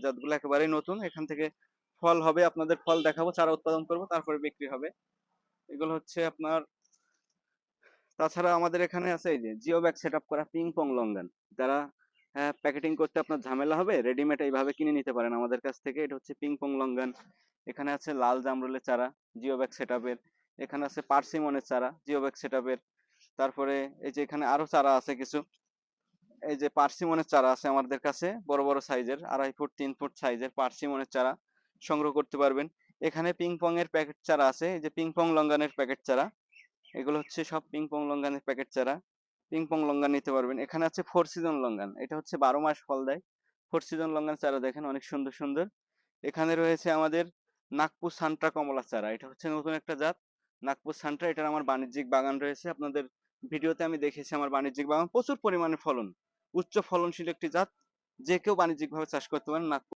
জাতগুলো একেবারেই নতুন। এখান থেকে ফল হবে, আপনাদের ফল দেখাবো, চারা উৎপাদন করব, তারপরে বিক্রি হবে। এগুলো হচ্ছে আপনার, তাছাড়া আমাদের এখানে আছে এই যে জিও ব্যাগ সেট আপ করা পিং পং লঙ্গান। যারা প্যাকেটিং করতে আপনার ঝামেলা হবে, রেডিমেড এইভাবে কিনে নিতে পারেন আমাদের কাছ থেকে। এটা হচ্ছে পিং পং লঙ্গান। এখানে আছে লাল জামরুলের চারা জিও ব্যাগ সেট আপের। এখানে আছে পার্সিমনের চারা জিও ব্যাগ সেট আপের। তারপরে এই যে এখানে আরো চারা আছে কিছু। এই যে পার্সিমনের চারা আছে আমাদের কাছে, বড় বড় সাইজের, 2.5 ফুট 3 ফুট সাইজের পার্সিমনের চারা সংগ্রহ করতে পারবেন। এখানে পিং পং এর প্যাকেট চারা আছে, এই যে পিং পং লঙ্গানের প্যাকেট চারা। এগুলো হচ্ছে সব পিং পং লঙ্গানের প্যাকেট চারা। পিং পং লঙ্গান নিতে পারবেন। এখানে আছে 4 সিজন লঙ্গান, এটা হচ্ছে 12 মাস ফল দেয়। 4 সিজন লঙ্গান চারা দেখেন অনেক সুন্দর সুন্দর। এখানে রয়েছে আমাদের নাগপুর সান্ট্রা কমলা চারা, এটা হচ্ছে নতুন একটা জাত। নাগপুর সান্ট্রা, এটার আমার বাণিজ্যিক বাগান রয়েছে, আপনাদের ভিডিওতে আমি দেখেছি আমার বাণিজ্যিক বাগান, প্রচুর পরিমাণে ফলন, উচ্চ ফলনশীল একটি জাত। যে কেউ বাণিজ্যিকভাবে চাষ করতে পারেন নাগপুর